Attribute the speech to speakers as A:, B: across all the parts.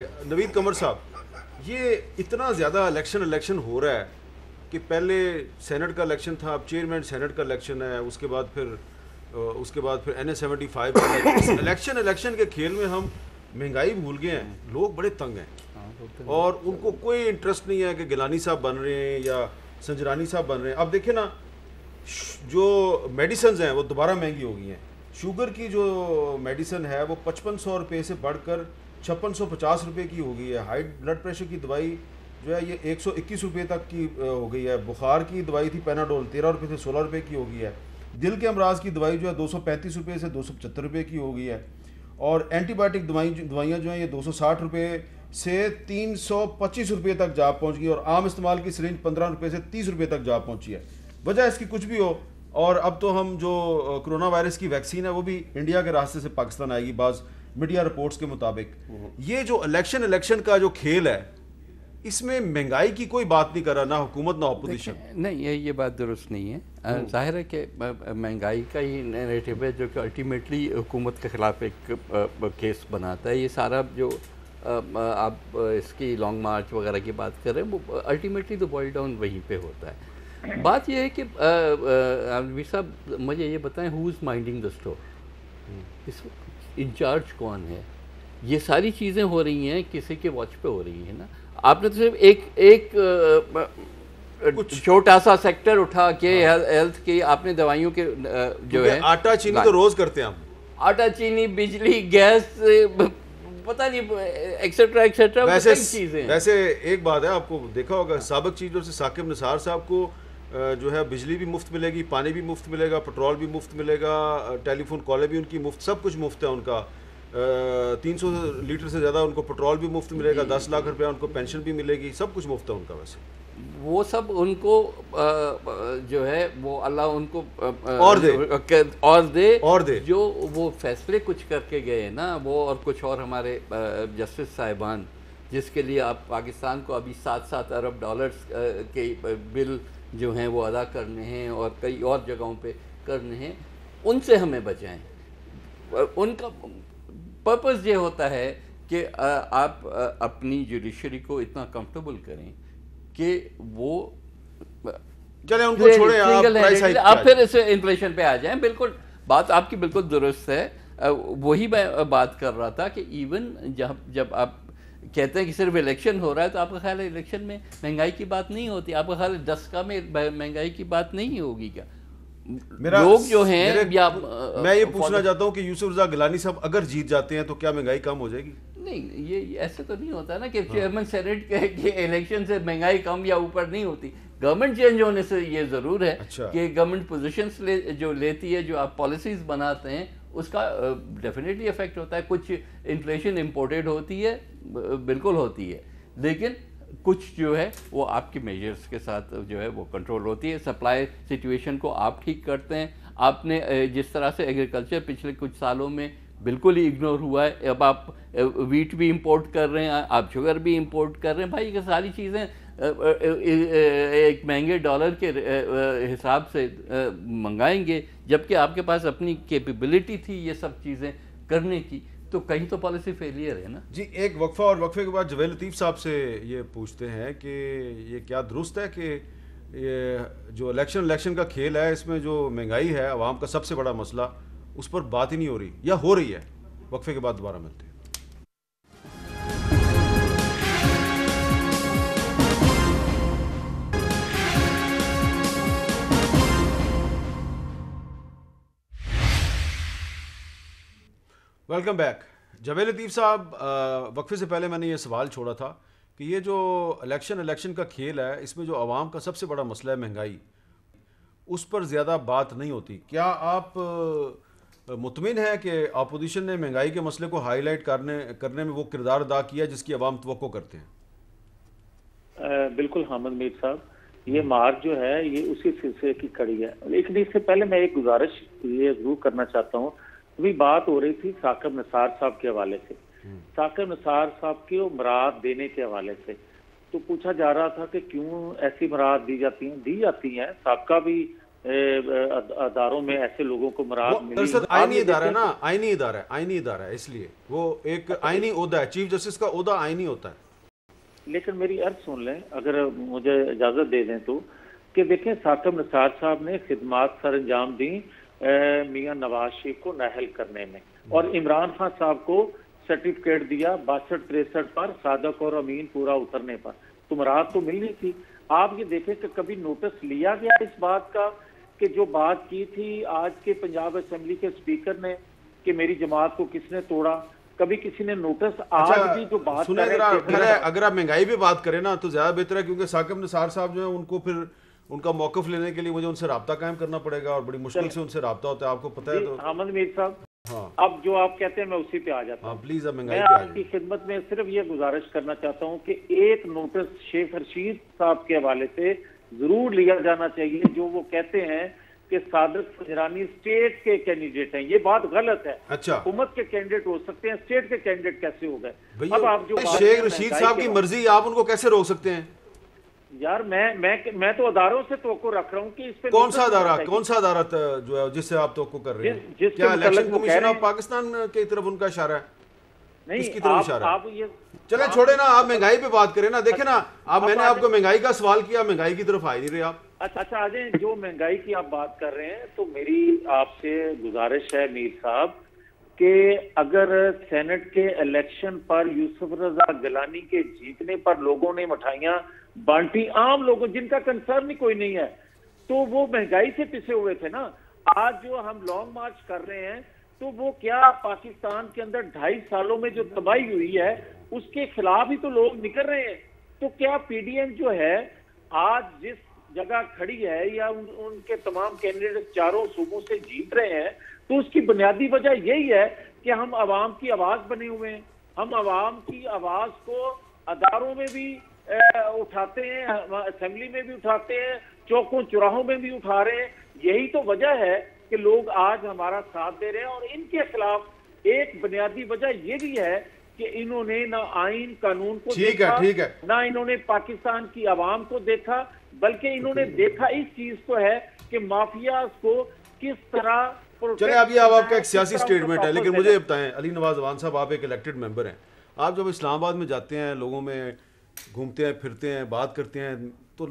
A: नवीद कमर साहब, ये इतना ज़्यादा इलेक्शन इलेक्शन हो रहा है कि पहले सेनेट का इलेक्शन था, अब चेयरमैन सेनेट का इलेक्शन है, उसके बाद फिर NA-75 का इलेक्शन इलेक्शन के खेल में हम महंगाई भूल गए हैं। लोग बड़े तंग हैं और उनको कोई इंटरेस्ट नहीं है कि गिलानी साहब बन रहे हैं या संजरानी साहब बन रहे हैं। अब देखिए ना, जो मेडिसिन हैं वो दोबारा महंगी हो गई हैं। शुगर की जो मेडिसिन है वो 5500 रुपये से बढ़कर 5650 रुपये की हो गई है। हाई ब्लड प्रेशर की दवाई जो है ये 121 रुपये तक की हो गई है। बुखार की दवाई थी पैनाडोल 13 रुपये से 16 रुपये की हो गई है। दिल के अमराज की दवाई जो है 235 रुपये से 275 रुपये की हो गई है। और एंटीबायोटिक दवाइयाँ जो हैं ये 260 रुपये से 325 रुपये तक जा पहुँच गई। और आम इस्तेमाल की सिरिंज 15 रुपये से 30 रुपये तक जा पहुँची है। वजह इसकी कुछ भी हो, और अब तो हम जो कोरोना वायरस की वैक्सीन है वो भी इंडिया के रास्ते से पाकिस्तान आएगी बाज़ मीडिया रिपोर्ट्स के मुताबिक। ये जो इलेक्शन इलेक्शन का जो खेल है, इसमें महंगाई की कोई बात नहीं कर रहा, ना हुकूमत ना अपोजिशन।
B: नहीं, ये बात दुरुस्त नहीं है। जाहिर है कि महंगाई का ही नैरेटिव है जो कि अल्टीमेटली हुकूमत के ख़िलाफ़ एक केस बनाता है। ये सारा जो आप इसकी लॉन्ग मार्च वगैरह की बात कर रहे हैं, वो अल्टीमेटली तो बॉयल डाउन वहीं पे होता है। बात यह है कि वीर साहब मुझे ये बताएं, who is minding the store, इस इंचार्ज कौन है? ये सारी चीज़ें हो रही हैं किसी के वॉच पे हो रही हैं ना। आपने तो सिर्फ एक छोटा सा सेक्टर उठा के हेल्थ के, आपने दवाइयों के जो है
A: आटा चीनी तो रोज करते हैं हम,
B: आटा चीनी बिजली गैस पता नहीं एक्सेट्रा एक्सेट्रा
A: वैसे
B: चीज़ें।
A: वैसे एक बात है, आपको देखा होगा साबिक चीज़ों से साकिब निसार साहब को जो है बिजली भी मुफ्त मिलेगी, पानी भी मुफ्त मिलेगा, पेट्रोल भी मुफ्त मिलेगा, टेलीफोन कॉलें भी उनकी मुफ्त, सब कुछ मुफ्त है उनका। 300 लीटर से ज़्यादा उनको पेट्रोल भी मुफ्त मिलेगा, 10 लाख रुपया उनको पेंशन भी मिलेगी, सब कुछ मुफ्त है उनका। वैसे
B: वो सब उनको जो है वो अल्लाह उनको और दे जो वो फैसले कुछ करके गए ना वो, और कुछ और हमारे जस्टिस साहिबान जिसके लिए आप पाकिस्तान को अभी 7-7 अरब डॉलर्स के बिल जो हैं वो अदा करने हैं और कई और जगहों पे करने हैं, उनसे हमें बचाएं। उनका पर्पस ये होता है कि आप अपनी जुडिशरी को इतना कंफर्टेबल करें कि वो
A: चले उनको छोड़े,
B: आप फिर इस इन्फ्लेशन पे आ जाएं। बिल्कुल बात आपकी बिल्कुल दुरुस्त है। वही मैं बात कर रहा था कि इवन जब आप कहते हैं कि सिर्फ इलेक्शन हो रहा है, तो आपका ख्याल है इलेक्शन में महंगाई की बात नहीं होती? आपका ख्याल है 10 का में महंगाई की बात नहीं होगी क्या? लोग जो हैं या
A: मैं ये पूछना चाहता हूँ कि यूसुफ रज़ा गिलानी साहब अगर जीत जाते हैं तो क्या महंगाई कम हो जाएगी?
B: नहीं, ये ऐसे तो नहीं होता ना कि चेयरमैन सेनेट के इलेक्शन से महंगाई कम या ऊपर नहीं होती। गवर्नमेंट चेंज होने से ये ज़रूर है कि गवर्नमेंट पोजीशंस जो लेती है, जो आप पॉलिसीज़ बनाते हैं, उसका डेफिनेटली इफेक्ट होता है। कुछ इन्फ्लेशन इम्पोर्टेड होती है, बिल्कुल होती है, लेकिन कुछ जो है वो आपके मेजर्स के साथ जो है वो कंट्रोल होती है। सप्लाई सिचुएशन को आप ठीक करते हैं। आपने जिस तरह से एग्रीकल्चर पिछले कुछ सालों में बिल्कुल ही इग्नोर हुआ है, अब आप वीट भी इंपोर्ट कर रहे हैं, आप शुगर भी इंपोर्ट कर रहे हैं। भाई ये सारी चीज़ें एक महंगे डॉलर के हिसाब से मंगाएंगे, जबकि आपके पास अपनी कैपेबिलिटी थी ये सब चीज़ें करने की, तो कहीं तो पॉलिसी फेलियर है ना
A: जी। एक वक्फा, और वक्फे के बाद जवेद लतीफ़ साहब से ये पूछते हैं कि ये क्या दुरुस्त है कि ये जो इलेक्शन का खेल है, इसमें जो महंगाई है आवाम का सबसे बड़ा मसला, उस पर बात ही नहीं हो रही या हो रही है? वक्फे के बाद दोबारा मिलते हैं। Welcome back. जवेद लतीफ़ साहब, वक्फे से पहले मैंने ये सवाल छोड़ा था कि ये जो इलेक्शन का खेल है, इसमें जो आवाम का सबसे बड़ा मसला है महंगाई, उस पर ज़्यादा बात नहीं होती। क्या आप मुतमिन है कि अपोजिशन ने महंगाई के मसले को हाईलाइट करने में वो किरदार अदा किया जिसकी आवाम तवक्को करते हैं?
C: बिल्कुल हामिद मीर साहब, ये मार्च जो है ये उसी सिलसिले की कड़ी है। लेकिन इससे पहले मैं एक गुजारिश ये जरूर करना चाहता हूँ। अभी बात हो रही थी साकिब निसार साहब के हवाले से, साकिब निसार साहब की मराद देने के हवाले से, तो पूछा जा रहा था कि क्यों ऐसी मराद दी जाती हैं। साहब का भी अदारों में ऐसे लोगों को मराद मिली।
A: दरअसल आईनी इदारा है ना, आईनी इदारा है, इसलिए वो एक आईनी ओहदा है, चीफ जस्टिस का ओहदा आईनी होता है।
C: लेकिन मेरी अर्ज सुन लें, अगर मुझे इजाजत दे दें तो, कि देखें साकिब निसार साहब ने खिदमात सर अंजाम दी मियां नवाज शरीफ को नाहल करने में, और इमरान खान साहब को सर्टिफिकेट दिया 62-63 पर सादक और अमीन पूरा उतरने पर, तो मुराद तो मिलनी थी। आप ये देखें कि कभी नोटिस लिया गया इस बात का कि जो बात की थी आज के पंजाब असेंबली के स्पीकर ने कि मेरी जमात को किसने तोड़ा, कभी किसी ने नोटिस आज भी जो बात
A: सुने, अगर आप महंगाई पे बात करें ना तो ज्यादा बेहतर है, क्योंकि साकिब निसार साहब जो है उनको फिर उनका मौकफ लेने के लिए मुझे उनसे राब्ता कायम करना पड़ेगा और बड़ी मुश्किल से उनसे राब्ता होता है, आपको पता है। तो
C: अहमद मीर साहब,
A: हाँ,
C: अब जो आप कहते हैं मैं उसी पे आ जाता हूँ।
A: प्लीज, अब महंगाई
C: मैं
A: पे
C: आपकी खिदमत में सिर्फ ये गुजारिश करना चाहता हूँ कि एक नोटिस शेख रशीद साहब के हवाले से जरूर लिया जाना चाहिए, जो वो कहते हैं कि सादिक फजरानी स्टेट के कैंडिडेट हैं। ये बात गलत है।
A: अच्छा,
C: हुकूमत के कैंडिडेट हो सकते हैं, स्टेट के कैंडिडेट कैसे हो गए?
A: अब आप जो शेख रशीद साहब की मर्जी, आप उनको कैसे रोक सकते हैं?
C: यार मैं तो अदारों से तवक्को रख रहा हूँ कि इस पे
A: कौन सा अदारा जो है जिससे आप तवक्को कर रहे हैं? क्या इलेक्शन कमीशन ऑफ पाकिस्तान की तरफ उनका इशारा है?
C: नहीं,
A: इसकी तरफ इशारा
C: आप ये
A: चले छोड़े ना, आप महंगाई पे बात करें ना। देखे ना आप, मैंने आपको महंगाई का सवाल किया, महंगाई की तरफ आ ही नहीं रहे आप।
C: अच्छा आ जाए, जो महंगाई की आप बात कर रहे हैं तो मेरी आपसे गुजारिश है मीर साहब कि अगर सेनेट के इलेक्शन पर यूसुफ रजा गिलानी के जीतने पर लोगों ने मिठाइयां बांटी, आम लोगों जिनका कंसर्न ही कोई नहीं है, तो वो महंगाई से पिसे हुए थे ना। आज जो हम लॉन्ग मार्च कर रहे हैं तो वो क्या पाकिस्तान के अंदर 2.5 सालों में जो तबाही हुई है उसके खिलाफ ही तो लोग निकल रहे हैं। तो क्या पीडीएम जो है आज जिस जगह खड़ी है या उनके तमाम कैंडिडेट चारों सूबों से जीत रहे हैं, तो उसकी बुनियादी वजह यही है कि हम आवाम की आवाज बने हुए हैं। हम आवाम की आवाज को अदारों में भी उठाते हैं, असेंबली में भी उठाते हैं, चौकों चौराहों में भी उठा रहे हैं। यही तो वजह है कि लोग आज हमारा साथ दे रहे हैं। और इनके खिलाफ एक बुनियादी वजह ये भी है कि इन्होंने ना आइन कानून को देखा, ना इन्होंने पाकिस्तान की आवाम को देखा, बल्कि इन्होंने देखा इस चीज को है कि माफिया को किस तरह।
A: चले अभी आपका एक सियासी स्टेटमेंट है, लेकिन मुझे बताएं अली नवाज अवान साहब, आप एक इलेक्टेड मेंबर हैं, आप जब इस्लामाबाद में जाते हैं, लोगों में घूमते हैं, फिरते हैं, बात करते हैं, तो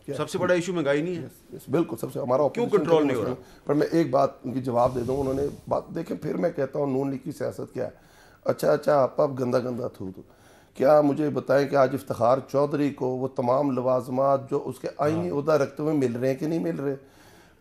A: सबसे बड़ा इशू महंगाई नहीं है?
D: बिल्कुल, सबसे हमारा
A: क्यों कंट्रोल नहीं हो रहा?
D: पर मैं एक बात उनकी जवाब दे दूं, उन्होंने बात देखें, फिर मैं कहता हूं नून लीग की सियासत क्या है। अच्छा आप गंदा थू क्या मुझे बताएं कि आज इफ्तिखार चौधरी को वो तमाम लवाजमात जो उसके आईनी ओहदा रखते हुए मिल रहे हैं कि नहीं मिल रहे?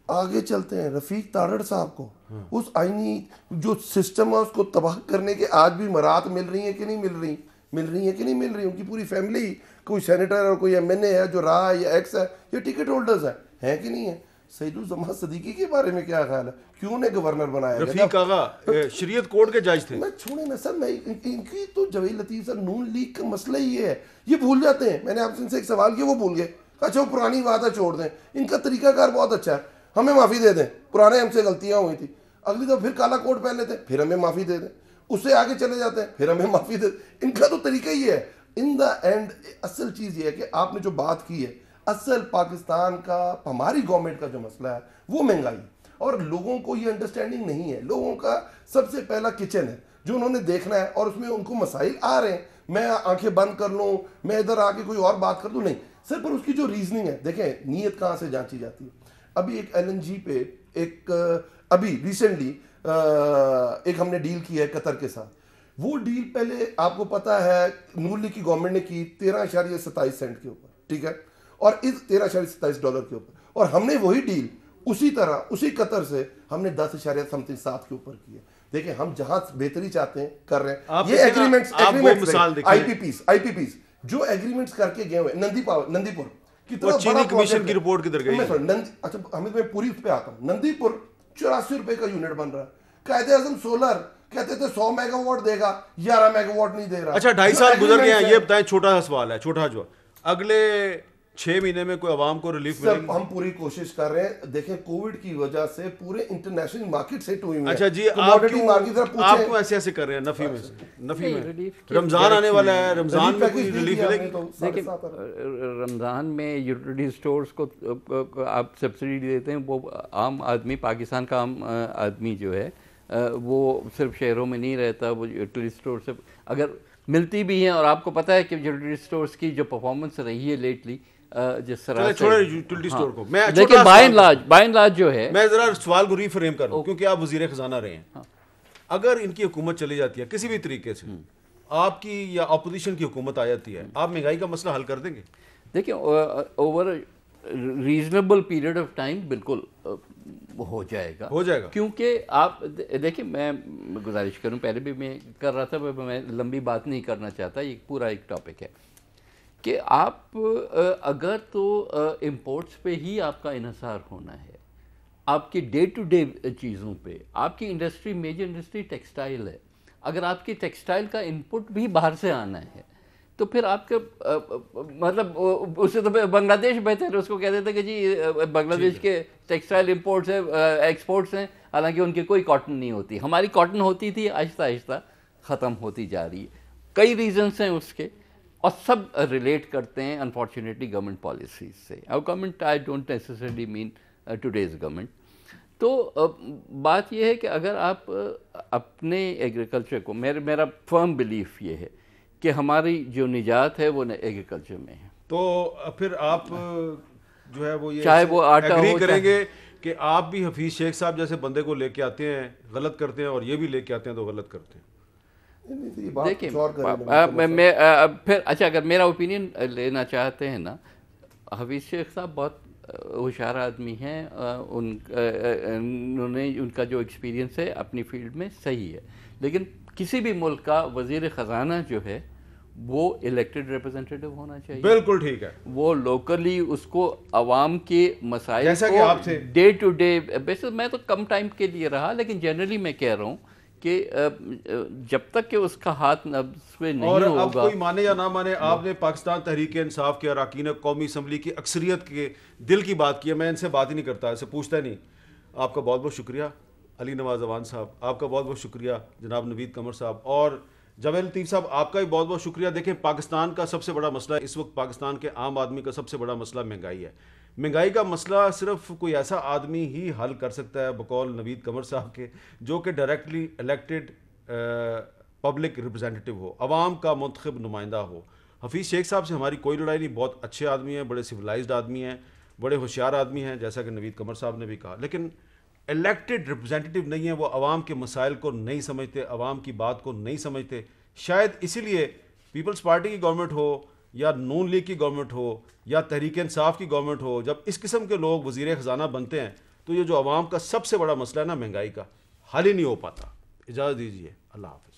D: आगे चलते हैं, रफीक तारड़ साहब को उस आईनी जो सिस्टम है उसको तबाह करने के आज भी मराहत मिल रही है कि नहीं मिल रही? मिल रही है कि नहीं मिल रही? उनकी पूरी फैमिली, कोई सेनेटर और कोई एमएनए है जो रहा है या एक्स है या टिकट होल्डर्स है कि नहीं है? सईदुज़्ज़मान सदीकी के बारे में क्या ख्याल है? क्यों ने गवर्नर बनाया?
A: रफीक आगा शरीयत कोर्ट के जज थे।
D: मैं छोड़े ना सर, मैं इनकी तो जवेद लतीफ सर, नून लीग का मसला ही है, ये भूल जाते हैं। मैंने आपसे इनसे एक सवाल किया, वो भूल गए। अच्छा वो पुरानी बात है, छोड़ दें। इनका तरीकाकार बहुत अच्छा है, हमें माफ़ी दे दें, पुराने हमसे गलतियाँ हुई थी, अगली तो फिर काला कोट पहन लेते हैं, फिर हमें माफ़ी दे दें, उससे आगे चले जाते हैं, फिर हमें माफ़ी दे। इनका तो तरीका ही है। इन द एंड असल चीज़ ये है कि आपने जो बात की है, असल पाकिस्तान का, हमारी गवर्नमेंट का जो मसला है वो महंगाई, और लोगों को ये अंडरस्टैंडिंग नहीं है। लोगों का सबसे पहला किचन है जो उन्होंने देखना है, और उसमें उनको मसाइल आ रहे हैं। मैं आंखें बंद कर लूँ, मैं इधर आके कोई और बात कर दूँ, नहीं सर। पर उसकी जो रीजनिंग है, देखें नीयत कहाँ से जांची जाती है। अभी एक LNG पे अभी रिसेंटली एक हमने डील की है कतर के साथ। वो डील पहले आपको पता है नून लीग की गवर्नमेंट ने की 13.27 सेंट के ऊपर, ठीक है, और इस $13.27 के ऊपर, और हमने वही डील उसी तरह उसी कतर से हमने 10.7 के ऊपर की है। देखिए हम जहां बेहतरी चाहते हैं कर रहे हैं। ये एग्रीमेंट्स IPPs जो एग्रीमेंट्स करके गए हुए नंदीपुर कितना बड़ा
A: कमीशन की रिपोर्ट किधर गई?
D: अच्छा हमें मैं पूरी पे आता हूँ। नंदीपुर 84 रुपए का यूनिट बन रहा है। कायदे-ए-आज़म सोलर कहते थे 100 मेगावाट देगा, 11 मेगावाट नहीं दे रहा।
A: अच्छा 2.5 साल गुजर गए हैं। ये बताएं, छोटा सा सवाल है, छोटा जो अगले 6 महीने में कोई आवाम को रिलीफ
D: सब
A: मिलेगी?
D: हम पूरी कोशिश कर रहे हैं। देखें कोविड की वजह से पूरे इंटरनेशनल मार्केट हिट हुई है।
A: अच्छा जी, आप क्यों ऐसे ऐसे कर रहे हैं नफी में से? नफी में रमजान आने वाला है, रमजान में कोई रिलीफ मिलेगी?
B: देखिए रमजान में यूटिलिटी स्टोर्स को आप सब्सिडी देते हैं, वो आम आदमी, पाकिस्तान का आम आदमी जो है वो सिर्फ शहरों में नहीं रहता, वो यूटिलिटी स्टोर से अगर मिलती भी हैं, और आपको पता है कि यूटिलिटी स्टोर्स की जो परफॉर्मेंस रही है लेटली, जिस तरह से
A: छोड़े यूटिलिटी स्टोर को, मैं
B: देखिए बाय एंड लार्ज जो है,
A: मैं जरा सवाल को रीफ्रेम करूं क्योंकि आप वजीर खजाना रहे हैं। अगर इनकी हुकूमत चली जाती है किसी भी तरीके से, आपकी या अपोजिशन की हुकूमत आ जाती है, आप महंगाई का मसला हल कर देंगे?
B: देखिए over reasonable period of time बिल्कुल हो जाएगा क्योंकि आप देखिए, मैं गुजारिश करूं, पहले भी मैं कर रहा था, मैं लंबी बात नहीं करना चाहता, ये पूरा एक टॉपिक है कि आप अगर तो इंपोर्ट्स पे ही आपका इन्हिसार होना है, आपकी डे टू डे चीज़ों पे, आपकी इंडस्ट्री, मेजर इंडस्ट्री टेक्सटाइल है, अगर आपकी टेक्सटाइल का इनपुट भी बाहर से आना है तो फिर आपके मतलब उससे तो बांग्लादेश बेहतर है, उसको कह देते कि जी बांग्लादेश के टेक्सटाइल इंपोर्ट्स हैं, एक्सपोर्ट्स हैं, हालांकि उनकी कोई कॉटन नहीं होती, हमारी कॉटन होती थी, आहिस्ता आहिस्ता ख़त्म होती जा रही है। कई रीजंस हैं उसके, और सब रिलेट करते हैं अनफॉर्चुनेटली गवर्नमेंट पॉलिसीज से। और government, I don't necessarily mean today's government. तो बात यह है कि अगर आप अपने एग्रीकल्चर को, मेरा फर्म बिलीफ ये है कि हमारी जो निजात है वो एग्रीकल्चर में है।
A: तो फिर आप जो है वो ये
B: चाहे वो आटा
A: एग्री करेंगे कि आप भी हफीज शेख साहब जैसे बंदे को लेके आते हैं गलत करते हैं, और ये भी लेके आते हैं तो गलत करते हैं?
B: देखिए मैं फिर अच्छा, अगर मेरा ओपिनियन लेना चाहते हैं ना, हफीज शेख साहब बहुत होशियार आदमी हैं, उन्होंने उनका जो एक्सपीरियंस है अपनी फील्ड में सही है, लेकिन किसी भी मुल्क का वजीर ख़जाना जो है वो इलेक्टेड रिप्रेजेंटेटिव होना चाहिए।
A: बिल्कुल ठीक है।
B: वो लोकली उसको अवाम के मसाइल
A: जैसा कि आप थे
B: डे टू डे बेसिस, मैं तो कम टाइम के लिए रहा, लेकिन जनरली मैं कह रहा हूँ कि जब तक कि उसका हाथ नब्ज़ पे नहीं
A: और
B: होगा,
A: अब कोई माने या ना माने, आपने पाकिस्तान तहरीक इंसाफ के अरकान कौमी असम्बली की अक्सरियत के दिल की बात की है, मैं इनसे बात ही नहीं करता, इसे पूछता नहीं। आपका बहुत बहुत शुक्रिया अली नवाज अवान साहब, आपका बहुत बहुत शुक्रिया जनाब नवीद कमर साहब, और जावेद लतीफ़ साहब आपका भी बहुत बहुत शुक्रिया। देखें, पाकिस्तान का सबसे बड़ा मसला इस वक्त, पाकिस्तान के आम आदमी का सबसे बड़ा मसला महंगाई है। महंगाई का मसला सिर्फ कोई ऐसा आदमी ही हल कर सकता है बकौल नवीद कमर साहब के, जो कि डायरेक्टली इलेक्टेड पब्लिक रिप्रेजेंटेटिव हो, अवाम का मुंतखब नुमाइंदा हो। हफीज़ शेख साहब से हमारी कोई लड़ाई नहीं, बहुत अच्छे आदमी हैं, बड़े सिविलाइज्ड आदमी हैं, बड़े होशियार आदमी हैं, जैसा कि नवीद कमर साहब ने भी कहा, लेकिन इलेक्टेड रिप्रेजेंटेटिव नहीं है। वो अवाम के मसाइल को नहीं समझते, अवाम की बात को नहीं समझते। शायद इसीलिए पीपल्स पार्टी की गवर्नमेंट हो या नून लीग की गवर्नमेंट हो या तहरीक इंसाफ की गवर्नमेंट हो, जब इस किस्म के लोग वज़ीर ख़जाना बनते हैं तो ये जो अवाम का सबसे बड़ा मसला है ना महंगाई का, हल ही नहीं हो पाता। इजाज़त दीजिए, अल्लाह हाफ़िज़।